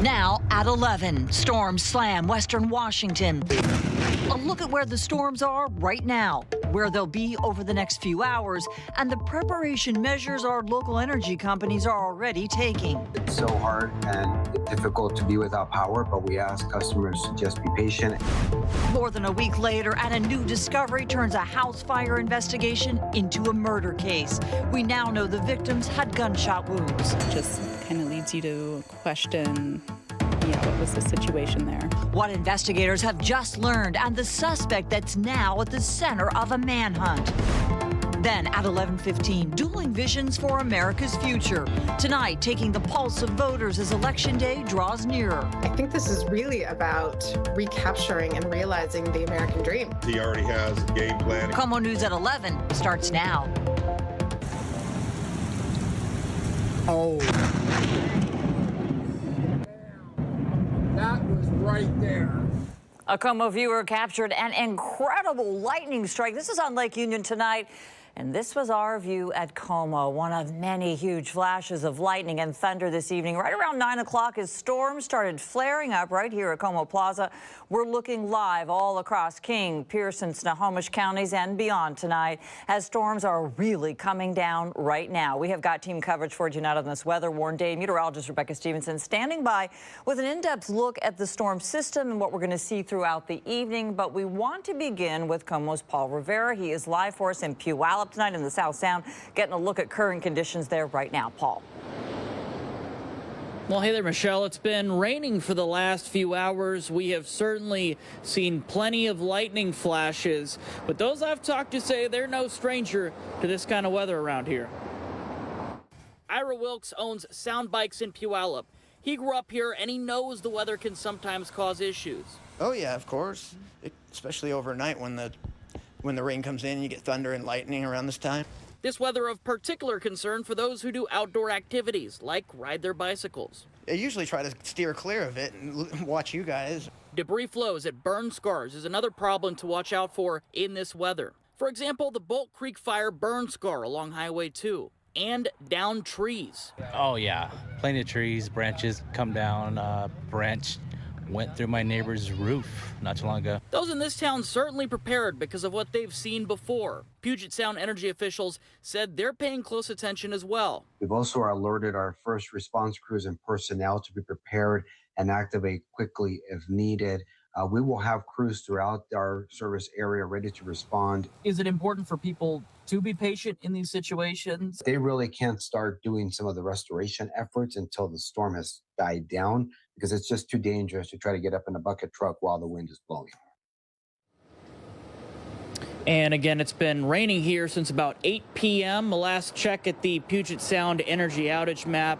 Now at 11, storms slam western Washington. A look at where the storms are right now, where they'll be over the next few hours, and the preparation measures our local energy companies are already taking. It's so hard and difficult to be without power, but we ask customers to just be patient. More than a week later, and a new discovery turns a house fire investigation into a murder case. We now know the victims had gunshot wounds. Just kind of leads you to question, what was the situation there? What investigators have just learned, and the suspect that's now at the center of a manhunt. Then at 11:15, dueling visions for America's future. Tonight, taking the pulse of voters as Election Day draws nearer. I think this is really about recapturing and realizing the American dream. He already has a game plan. KOMO News at 11 starts now. Oh. That was right there. A KOMO viewer captured an incredible lightning strike. This is on Lake Union tonight. And this was our view at KOMO, one of many huge flashes of lightning and thunder this evening. Right around 9 o'clock, as storms started flaring up right here at KOMO Plaza. We're looking live all across King, Pearson, Snohomish counties and beyond tonight, as storms are really coming down right now. We have got team coverage for you tonight on this weather-worn day. Meteorologist Rebecca Stevenson standing by with an in-depth look at the storm system and what we're going to see throughout the evening. But we want to begin with KOMO's Paul Rivera. He is live for us in Puyallup tonight in the South Sound, getting a look at current conditions there right now. Paul. Well, hey there, Michelle. It's been raining for the last few hours. We have certainly seen plenty of lightning flashes, but those I've talked to say they're no stranger to this kind of weather around here. Ira Wilkes owns Sound Bikes in Puyallup. He grew up here and he knows the weather can sometimes cause issues. Oh yeah, of course. Especially overnight when the rain comes in and you get thunder and lightning around this time. This weather of particular concern for those who do outdoor activities, like ride their bicycles. I usually try to steer clear of it and watch you guys. Debris flows at burn scars is another problem to watch out for in this weather. For example, the Bolt Creek fire burn scar along Highway 2 and down trees. Oh yeah, plenty of trees, branches come down, branch went through my neighbor's roof not too long ago. Those in this town certainly prepared because of what they've seen before. Puget Sound energy officials said they're paying close attention as well. We've also alerted our first response crews and personnel to be prepared and activate quickly if needed. We will have crews throughout our service area ready to respond. Is it important for people to be patient in these situations? They really can't start doing some of the restoration efforts until the storm has died down, because it's just too dangerous to try to get up in a bucket truck while the wind is blowing. And again, it's been raining here since about 8 p.m. The last check at the Puget Sound energy outage map.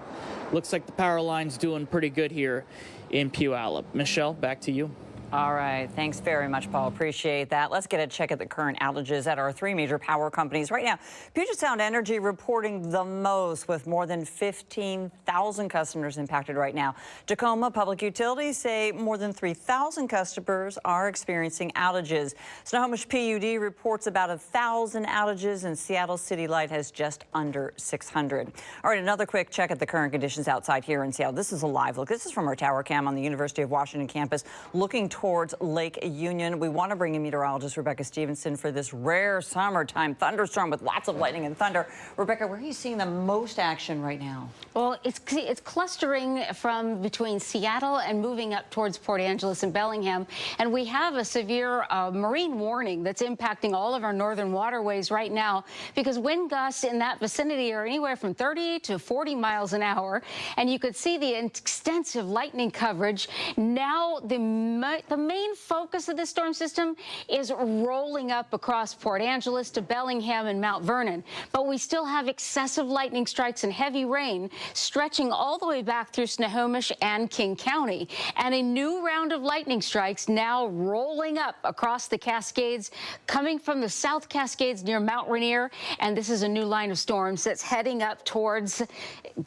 Looks like the power line's doing pretty good here in Puyallup. Michelle, back to you. All right. Thanks very much, Paul. Appreciate that. Let's get a check at the current outages at our three major power companies. Right now, Puget Sound Energy reporting the most, with more than 15,000 customers impacted right now. Tacoma Public Utilities say more than 3,000 customers are experiencing outages. Snohomish PUD reports about 1,000 outages, and Seattle City Light has just under 600. All right, another quick check at the current conditions outside here in Seattle. This is a live look. This is from our tower cam on the University of Washington campus, looking towards Lake Union. We want to bring in meteorologist Rebecca Stevenson for this rare summertime thunderstorm with lots of lightning and thunder. Rebecca, where are you seeing the most action right now? Well, it's clustering from between Seattle and moving up towards Port Angeles and Bellingham. And we have a severe marine warning that's impacting all of our northern waterways right now, because wind gusts in that vicinity are anywhere from 30 to 40 miles an hour. And you could see the extensive lightning coverage. Now, the main focus of this storm system is rolling up across Port Angeles to Bellingham and Mount Vernon. But we still have excessive lightning strikes and heavy rain stretching all the way back through Snohomish and King County. And a new round of lightning strikes now rolling up across the Cascades, coming from the South Cascades near Mount Rainier. And this is a new line of storms that's heading up towards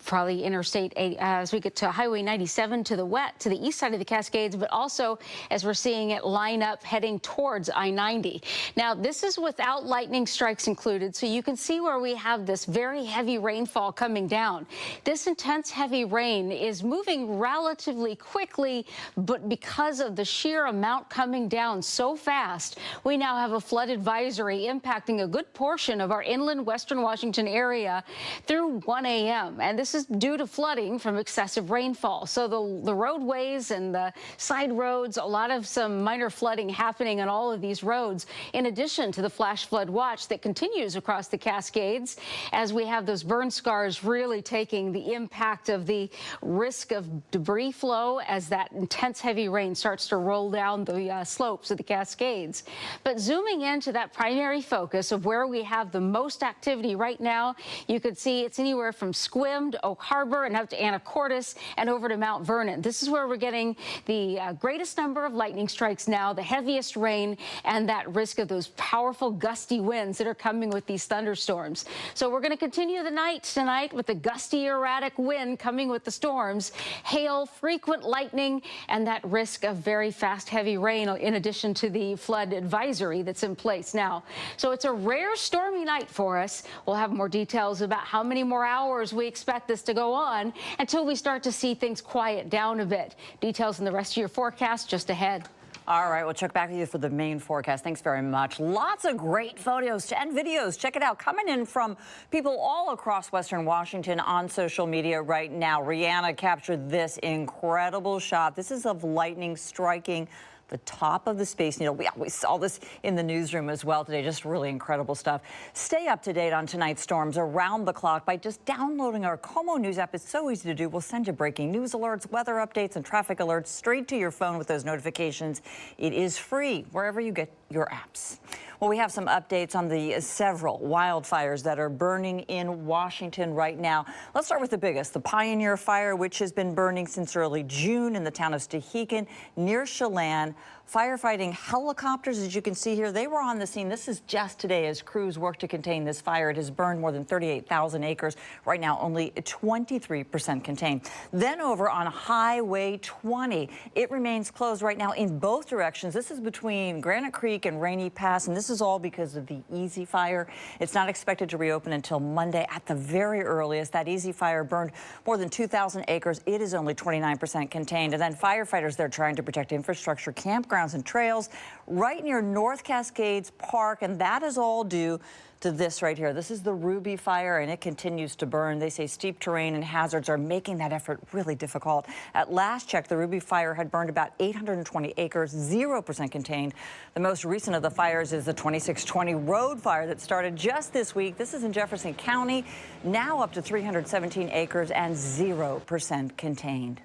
probably Interstate 8 as we get to Highway 97 to the east side of the Cascades, but also as we're seeing it line up heading towards I-90. Now, this is without lightning strikes included, so you can see where we have this very heavy rainfall coming down. This intense heavy rain is moving relatively quickly, but because of the sheer amount coming down so fast, we now have a flood advisory impacting a good portion of our inland western Washington area through 1 a.m. And this is due to flooding from excessive rainfall. So the roadways and the side roads, a lot of some minor flooding happening on all of these roads, in addition to the flash flood watch that continues across the Cascades as we have those burn scars really taking the impact of the risk of debris flow as that intense heavy rain starts to roll down the slopes of the Cascades. But zooming into that primary focus of where we have the most activity right now, you could see it's anywhere from Sequim to Oak Harbor and up to Anacortes and over to Mount Vernon. This is where we're getting the greatest number of lightning strikes now, the heaviest rain, and that risk of those powerful gusty winds that are coming with these thunderstorms. So we're going to continue the night tonight with the gusty, erratic wind coming with the storms, hail, frequent lightning, and that risk of very fast, heavy rain in addition to the flood advisory that's in place now. So it's a rare stormy night for us. We'll have more details about how many more hours we expect this to go on until we start to see things quiet down a bit. Details in the rest of your forecast just ahead. All right, we'll check back with you for the main forecast. Thanks very much. Lots of great photos and videos. Check it out. Coming in from people all across Western Washington on social media right now. Rihanna captured this incredible shot. This is of lightning striking the top of the Space Needle. We saw this in the newsroom as well today. Just really incredible stuff. Stay up to date on tonight's storms around the clock by just downloading our KOMO News app. It's so easy to do. We'll send you breaking news alerts, weather updates, and traffic alerts straight to your phone with those notifications. It is free wherever you get your apps. Well, we have some updates on the several wildfires that are burning in Washington right now. Let's start with the biggest, the Pioneer Fire, which has been burning since early June in the town of Stehekin near Chelan. Firefighting helicopters, as you can see here, they were on the scene. This is just today as crews work to contain this fire. It has burned more than 38,000 acres. Right now, only 23% contained. Then over on Highway 20, it remains closed right now in both directions. This is between Granite Creek and Rainy Pass, and this is all because of the Easy Fire. It's not expected to reopen until Monday at the very earliest. That Easy Fire burned more than 2,000 acres. It is only 29% contained. And then firefighters, they're trying to protect infrastructure, campgrounds, and trails right near North Cascades Park, and that is all due to this right here. This is the Ruby Fire, and it continues to burn. They say steep terrain and hazards are making that effort really difficult. At last check, the Ruby Fire had burned about 820 acres, 0% contained. The most recent of the fires is the 2620 Road Fire that started just this week. This is in Jefferson County, now up to 317 acres and 0% contained.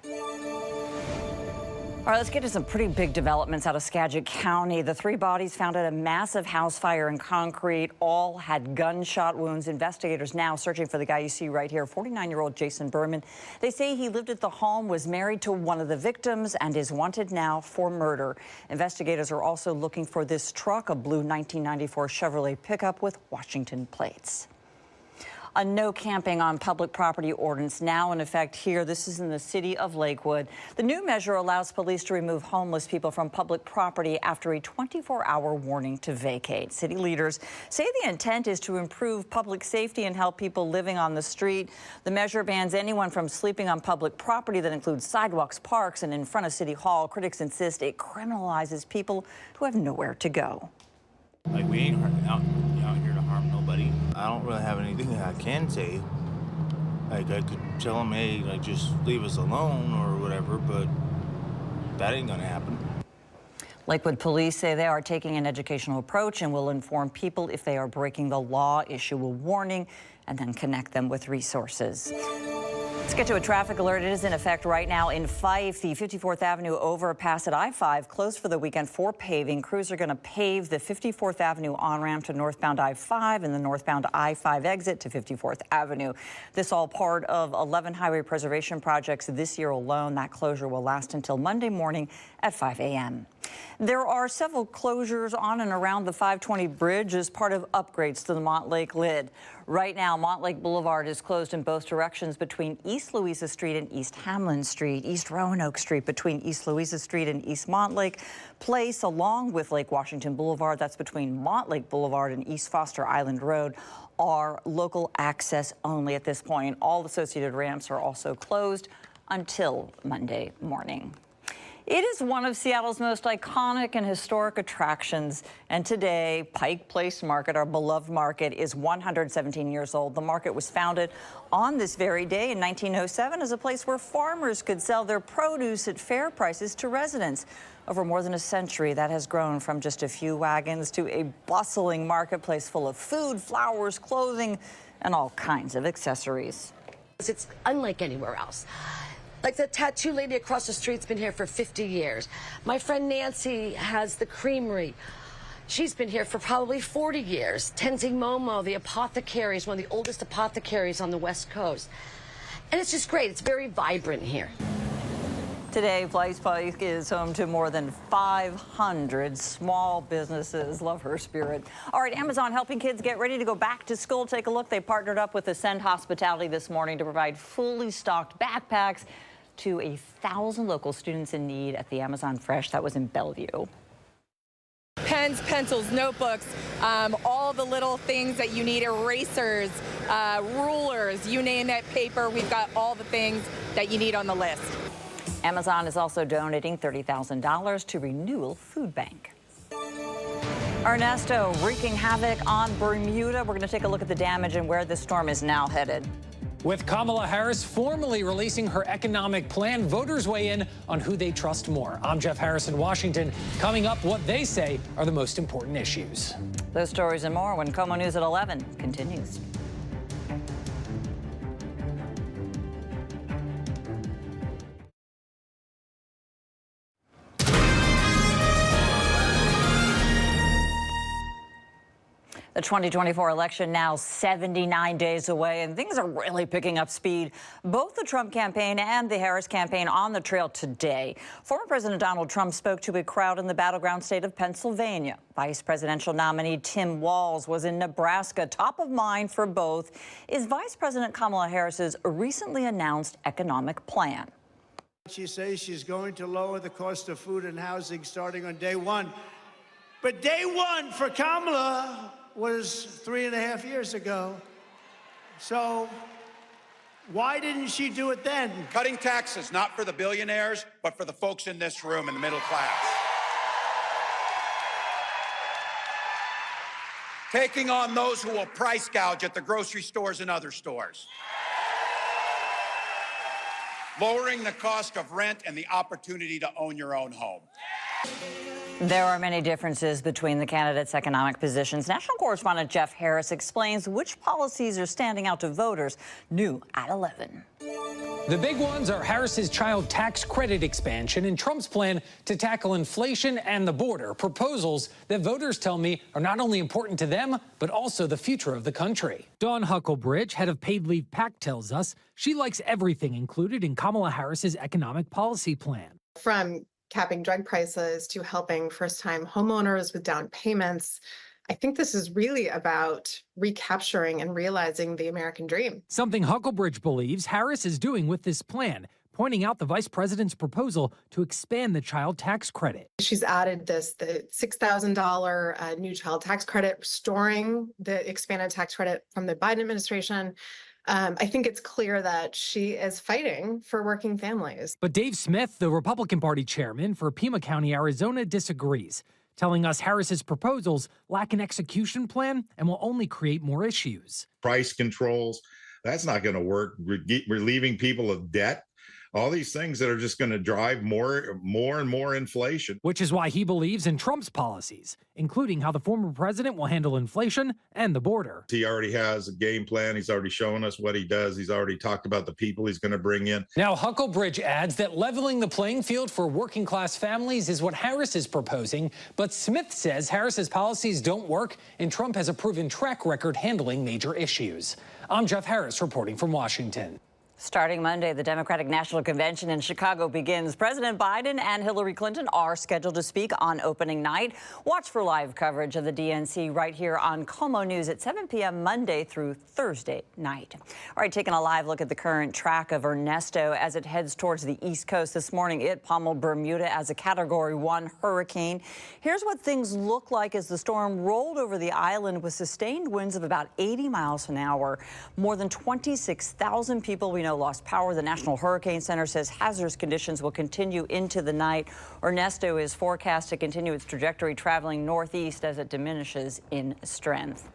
All right, let's get to some pretty big developments out of Skagit County. The 3 bodies found at a massive house fire in Concrete all had gunshot wounds. Investigators now searching for the guy you see right here, 49-year-old Jason Berman. They say he lived at the home, was married to one of the victims, and is wanted now for murder. Investigators are also looking for this truck, a blue 1994 Chevrolet pickup with Washington plates. A no camping on public property ordinance now in effect here. This is in the city of Lakewood. The new measure allows police to remove homeless people from public property after a 24-hour warning to vacate. City leaders say the intent is to improve public safety and help people living on the street. The measure bans anyone from sleeping on public property that includes sidewalks, parks, and in front of City Hall. Critics insist it criminalizes people who have nowhere to go. Like, we ain't out here to harm nobody. I don't really have anything that I can say. Like, I could tell them, hey, like, just leave us alone or whatever, but that ain't gonna happen. Lakewood police say they are taking an educational approach and will inform people if they are breaking the law, issue a warning, and then connect them with resources. Let's get to a traffic alert. It is in effect right now in Fife. The 54th Avenue overpass at I-5 closed for the weekend for paving. Crews are going to pave the 54th Avenue on-ramp to northbound I-5 and the northbound I-5 exit to 54th Avenue. This all part of 11 highway preservation projects this year alone. That closure will last until Monday morning at 5 a.m. There are several closures on and around the 520 bridge as part of upgrades to the Montlake lid. Right now, Montlake Boulevard is closed in both directions between East Louisa Street and East Hamlin Street. East Roanoke Street between East Louisa Street and East Montlake Place, along with Lake Washington Boulevard, that's between Montlake Boulevard and East Foster Island Road, are local access only at this point. All associated ramps are also closed until Monday morning. It is one of Seattle's most iconic and historic attractions, and today, Pike Place Market, our beloved market, is 117 years old. The market was founded on this very day in 1907 as a place where farmers could sell their produce at fair prices to residents. Over more than a century, that has grown from just a few wagons to a bustling marketplace full of food, flowers, clothing, and all kinds of accessories. It's unlike anywhere else. Like the tattoo lady across the street's been here for 50 years. My friend Nancy has the creamery. She's been here for probably 40 years. Tenzing Momo, the apothecary, is one of the oldest apothecaries on the West Coast. And it's just great. It's very vibrant here. Today, Place Pike is home to more than 500 small businesses. Love her spirit. All right, Amazon helping kids get ready to go back to school. Take a look. They partnered up with Ascend Hospitality this morning to provide fully stocked backpacks to 1,000 local students in need at the Amazon Fresh that was in Bellevue. Pens, pencils, notebooks, all the little things that you need, erasers, rulers, you name it, paper. We've got all the things that you need on the list. Amazon is also donating $30,000 to Renewal Food Bank. Ernesto wreaking havoc on Bermuda. We're going to take a look at the damage and where this storm is now headed. With Kamala Harris formally releasing her economic plan, voters weigh in on who they trust more. I'm Jeff Harris in Washington. Coming up, what they say are the most important issues. Those stories and more when KOMO News at 11 continues. The 2024 election now 79 days away, and things are really picking up speed. Both the Trump campaign and the Harris campaign on the trail today. Former President Donald Trump spoke to a crowd in the battleground state of Pennsylvania. Vice presidential nominee Tim Walz was in Nebraska. Top of mind for both is Vice President Kamala Harris's recently announced economic plan. She says she's going to lower the cost of food and housing starting on day one. But day one for Kamala was 3.5 years ago. So why didn't she do it then? Cutting taxes, not for the billionaires, but for the folks in this room in the middle class. Taking on those who will price gouge at the grocery stores and other stores. Lowering the cost of rent and the opportunity to own your own home. There are many differences between the candidates' economic positions. National correspondent Jeff Harris explains which policies are standing out to voters. New at 11. The big ones are Harris's child tax credit expansion and Trump's plan to tackle inflation and the border, proposals that voters tell me are not only important to them, but also the future of the country. Dawn Huckelbridge, head of Paid Leave PAC, tells us she likes everything included in Kamala Harris's economic policy plan. From capping drug prices to helping first-time homeowners with down payments. I think this is really about recapturing and realizing the American dream. Something Huckelbridge believes Harris is doing with this plan, pointing out the vice president's proposal to expand the child tax credit. She's added the $6,000 new child tax credit, restoring the expanded tax credit from the Biden administration. I think it's clear that she is fighting for working families. But Dave Smith, the Republican Party chairman for Pima County, Arizona, disagrees, telling us Harris's proposals lack an execution plan and will only create more issues. Price controls, that's not going to work. Relieving people of debt, all these things that are just going to drive more and more inflation. Which is why he believes in Trump's policies, including how the former president will handle inflation and the border. He already has a game plan. He's already shown us what he does. He's already talked about the people he's going to bring in. Now, Huckelbridge adds that leveling the playing field for working class families is what Harris is proposing. But Smith says Harris's policies don't work, and Trump has a proven track record handling major issues. I'm Jeff Harris reporting from Washington. Starting Monday, the Democratic National Convention in Chicago begins. President Biden and Hillary Clinton are scheduled to speak on opening night. Watch for live coverage of the DNC right here on KOMO News at 7 p.m. Monday through Thursday night. All right, taking a live look at the current track of Ernesto as it heads towards the East Coast this morning. It pummeled Bermuda as a Category 1 hurricane. Here's what things look like as the storm rolled over the island with sustained winds of about 80 miles an hour. More than 26,000 people we know lost power. The National Hurricane Center says hazardous conditions will continue into the night. Ernesto is forecast to continue its trajectory traveling northeast as it diminishes in strength.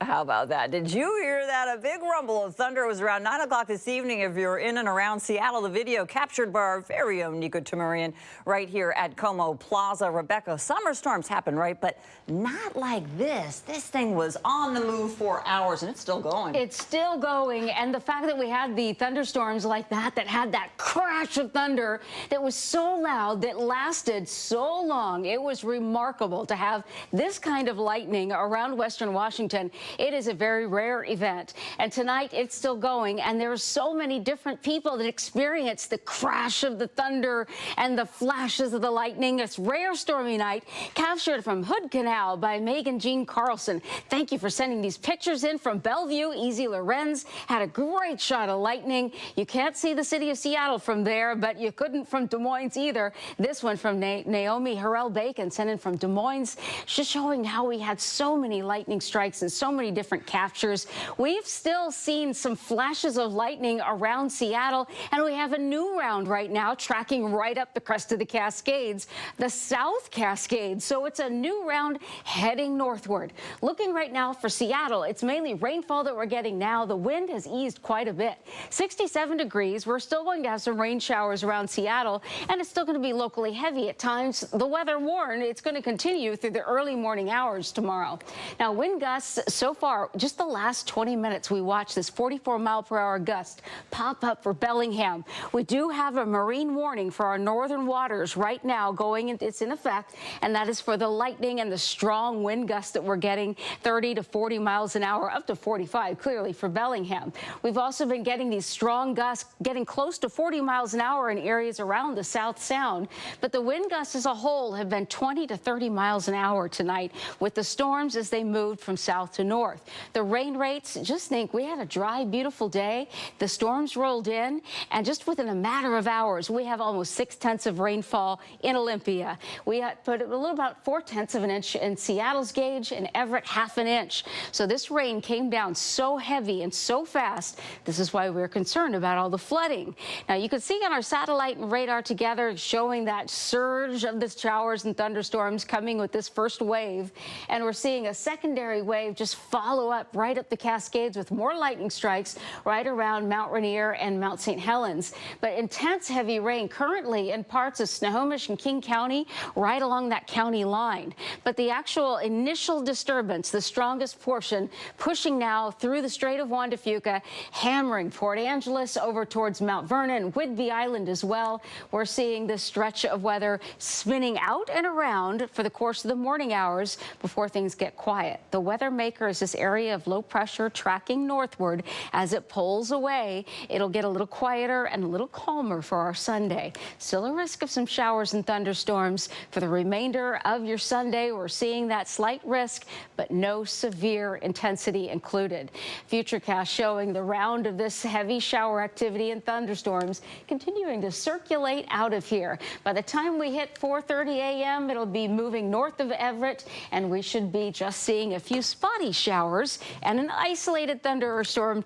How about that? Did you hear that? A big rumble of thunder. It was around 9 o'clock this evening. If you're in and around Seattle, the video captured by our very own Nico Tamurian right here at KOMO Plaza. Rebecca, summer storms happen, right? But not like this. This thing was on the move for hours, and it's still going. It's still going, and the fact that we had the thunderstorms like that had that crash of thunder that was so loud, that lasted so long, it was remarkable to have this kind of lightning around Western Washington. It is a very rare event, and tonight it's still going, and there are so many different people that experience the crash of the thunder and the flashes of the lightning. It's rare stormy night, captured from Hood Canal by Megan Jean Carlson. Thank you for sending these pictures in from Bellevue. Easy Lorenz had a great shot of lightning. You can't see the city of Seattle from there, but you couldn't from Des Moines either. This one from Naomi Harrell-Bacon sent in from Des Moines, just showing how we had so many lightning strikes and so many different captures. We've still seen some flashes of lightning around Seattle, and we have a new round right now tracking right up the crest of the Cascades, the South Cascades. So it's a new round heading northward. Looking right now for Seattle, it's mainly rainfall that we're getting now. The wind has eased quite a bit. 67 degrees. We're still going to have some rain showers around Seattle, and it's still going to be locally heavy at times. The weather warned it's going to continue through the early morning hours tomorrow. Now, wind gusts so far, just the last 20 minutes, we watched this 44-mile-per-hour gust pop up for Bellingham. We do have a marine warning for our northern waters right now going, it's in effect, and that is for the lightning and the strong wind gusts that we're getting, 30 to 40 miles an hour, up to 45, clearly, for Bellingham. We've also been getting these strong gusts getting close to 40 miles an hour in areas around the South Sound, but the wind gusts as a whole have been 20 to 30 miles an hour tonight, with the storms as they moved from south to north. The rain rates, just think, we had a dry, beautiful day. The storms rolled in, and just within a matter of hours, we have almost 6/10 of rainfall in Olympia. We put a little about 4/10 of an inch in Seattle's gauge, and Everett 1/2 inch. So this rain came down so heavy and so fast. This is why we're concerned about all the flooding. Now, you can see on our satellite and radar together showing that surge of the showers and thunderstorms coming with this first wave, and we're seeing a secondary wave just follow up right up the Cascades with more lightning strikes right around Mount Rainier and Mount St. Helens. But intense heavy rain currently in parts of Snohomish and King County, right along that county line. But the actual initial disturbance, the strongest portion, pushing now through the Strait of Juan de Fuca, hammering Port Angeles over towards Mount Vernon, Whidbey Island as well. We're seeing this stretch of weather spinning out and around for the course of the morning hours before things get quiet. The weather maker is this area of low pressure tracking northward. As it pulls away, it'll get a little quieter and a little calmer for our Sunday. Still a risk of some showers and thunderstorms for the remainder of your Sunday. We're seeing that slight risk, but no severe intensity included. Futurecast showing the round of this heavy shower activity and thunderstorms continuing to circulate out of here. By the time we hit 4:30 a.m., it'll be moving north of Everett, and we should be just seeing a few spotty showers and an isolated thunderstorm,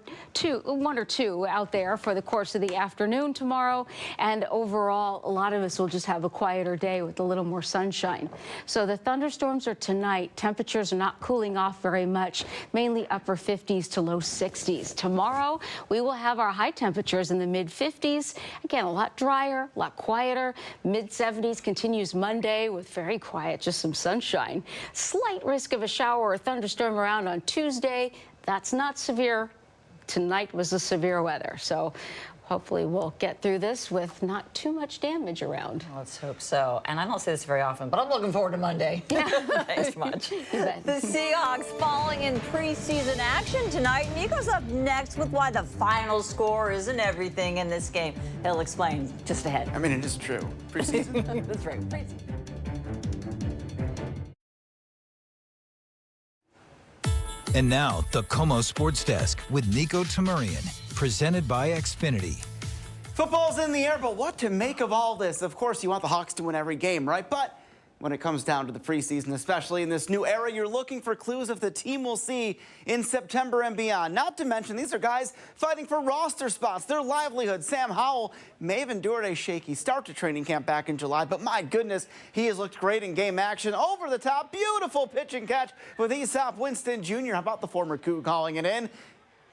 one or two out there for the course of the afternoon tomorrow. And overall, a lot of us will just have a quieter day with a little more sunshine. So the thunderstorms are tonight. Temperatures are not cooling off very much, mainly upper 50s to low 60s. Tomorrow, we will have our high temperatures in the mid 50s. Again, a lot drier, a lot quieter. Mid 70s continues Monday with very quiet, just some sunshine. Slight risk of a shower or thunderstorm around on Tuesday. That's not severe. Tonight was the severe weather. So hopefully we'll get through this with not too much damage around. Let's hope so. And I don't say this very often, but I'm looking forward to Monday. Yeah. Thanks much. You bet. The Seahawks falling in preseason action tonight. Nico's up next with why the final score isn't everything in this game. He'll explain just ahead. I mean, it is true. Preseason. That's right. Preseason. And now, the KOMO Sports Desk with Nico Tamurian, presented by Xfinity. Football's in the air, but what to make of all this? Of course, you want the Hawks to win every game, right? But when it comes down to the preseason, especially in this new era, you're looking for clues of the team we'll see in September and beyond. Not to mention, these are guys fighting for roster spots, their livelihood. Sam Howell may have endured a shaky start to training camp back in July, but my goodness, he has looked great in game action. Over the top, beautiful pitch and catch with Aesop Winston Jr. How about the former Coug calling it in?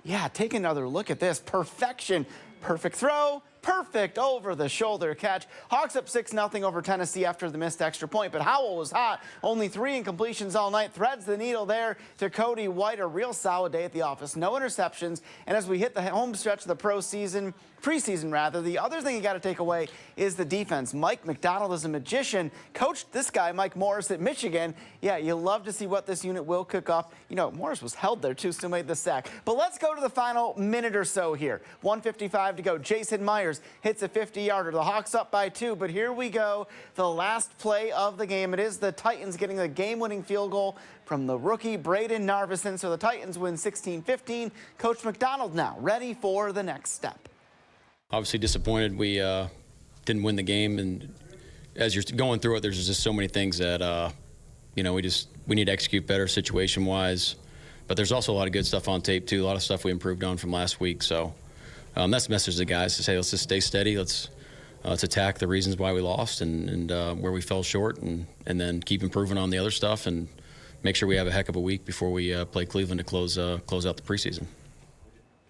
Yeah, take another look at this. Perfection. Perfect throw. Perfect over-the-shoulder catch. Hawks up 6-0 over Tennessee after the missed extra point, but Howell was hot. Only 3 incompletions all night. Threads the needle there to Cody White. A real solid day at the office. No interceptions. And as we hit the home stretch of the preseason, the other thing you got to take away is the defense. Mike McDonald is a magician. Coached this guy, Mike Morris, at Michigan. Yeah, you love to see what this unit will cook up. You know, Morris was held there, too, still made the sack. But let's go to the final minute or so here. 1:55 to go. Jason Myers hits a 50-yarder. The Hawks up by 2, but here we go. The last play of the game. It is the Titans getting the game-winning field goal from the rookie Braden Narvison. So the Titans win 16-15. Coach McDonald now ready for the next step. Obviously disappointed we didn't win the game, and as you're going through it, there's just so many things that you know, we need to execute better situation-wise. But there's also a lot of good stuff on tape too, a lot of stuff we improved on from last week. So that's the message to the guys, to say let's just stay steady, let's attack the reasons why we lost and where we fell short, and then keep improving on the other stuff and make sure we have a heck of a week before we play Cleveland to close out the preseason.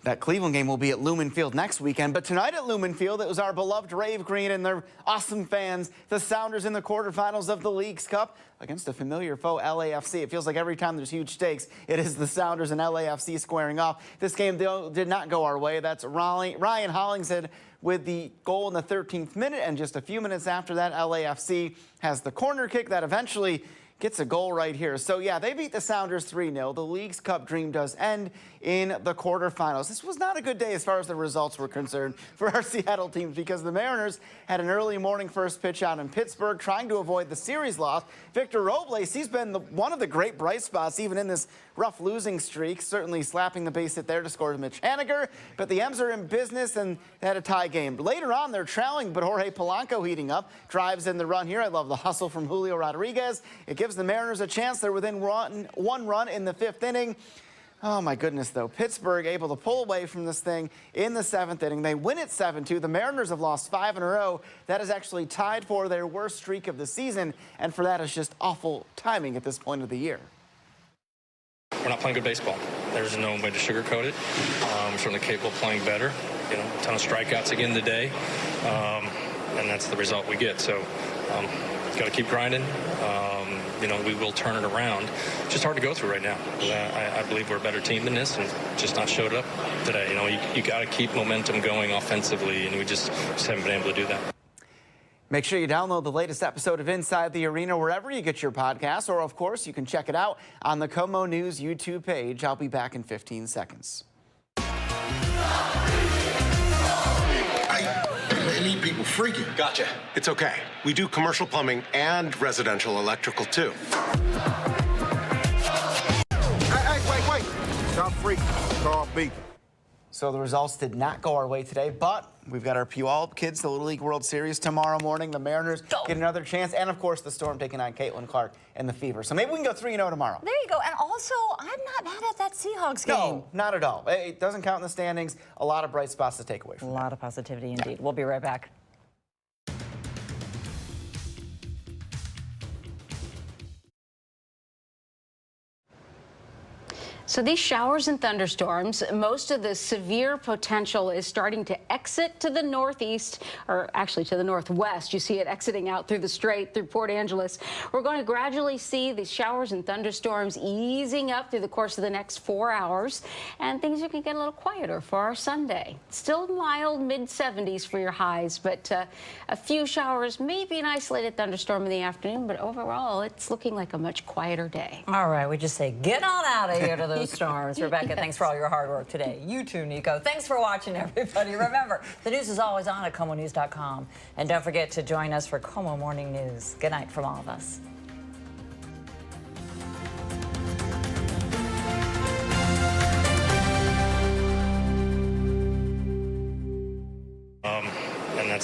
That Cleveland game will be at Lumen Field next weekend, but tonight at Lumen Field, it was our beloved Rave Green and their awesome fans, the Sounders in the quarterfinals of the Leagues Cup against a familiar foe, LAFC. It feels like every time there's huge stakes, it is the Sounders and LAFC squaring off. This game, though, did not go our way. That's Ryan Hollingshead with the goal in the 13th minute, and just a few minutes after that, LAFC has the corner kick that eventually gets a goal right here. So, yeah, they beat the Sounders 3-0. The Leagues Cup dream does end in the quarterfinals. This was not a good day as far as the results were concerned for our Seattle teams, because the Mariners had an early morning first pitch out in Pittsburgh, trying to avoid the series loss. Victor Robles, he's been one of the great bright spots, even in this rough losing streak, certainly slapping the base hit there to score to Mitch Haniger. But the M's are in business, and they had a tie game. Later on, they're trailing, but Jorge Polanco heating up, drives in the run here. I love the hustle from Julio Rodriguez. It gives the Mariners a chance. They're within one run in the 5th inning. Oh, my goodness, though. Pittsburgh able to pull away from this thing in the 7th inning. They win it 7-2. The Mariners have lost 5 in a row. That is actually tied for their worst streak of the season, and for that, it's just awful timing at this point of the year. We're not playing good baseball. There's no way to sugarcoat it. We're certainly capable of playing better. You know, a ton of strikeouts again today, and that's the result we get. So, got to keep grinding. You know, we will turn it around. It's just hard to go through right now. I believe we're a better team than this, and just not showed up today. You know, you got to keep momentum going offensively, and we just haven't been able to do that. Make sure you download the latest episode of Inside the Arena wherever you get your podcasts, or, of course, you can check it out on the KOMO News YouTube page. I'll be back in 15 seconds. They need people freaking. Gotcha. It's okay. We do commercial plumbing and residential electrical, too. Hey, wait. Stop freaking. Call beep. So the results did not go our way today, but we've got our Puyallup kids, the Little League World Series tomorrow morning. The Mariners get another chance, and, of course, the Storm taking on Caitlin Clark and the Fever. So maybe we can go 3-0 tomorrow. There you go. And also, I'm not mad at that Seahawks game. No, not at all. It doesn't count in the standings. A lot of bright spots to take away from that. A lot of positivity indeed. We'll be right back. So these showers and thunderstorms, most of the severe potential is starting to exit to the northeast, or actually to the northwest. You see it exiting out through the strait, through Port Angeles. We're going to gradually see these showers and thunderstorms easing up through the course of the next 4 hours, and things are going to get a little quieter for our Sunday. Still mild mid-70s for your highs, but a few showers, maybe an isolated thunderstorm in the afternoon, but overall it's looking like a much quieter day. All right, we just say get on out of here to those storms. Rebecca, thanks for all your hard work today. You too, Nico. Thanks for watching, everybody. Remember, the news is always on at KOMOnews.com. And don't forget to join us for KOMO Morning News. Good night from all of us.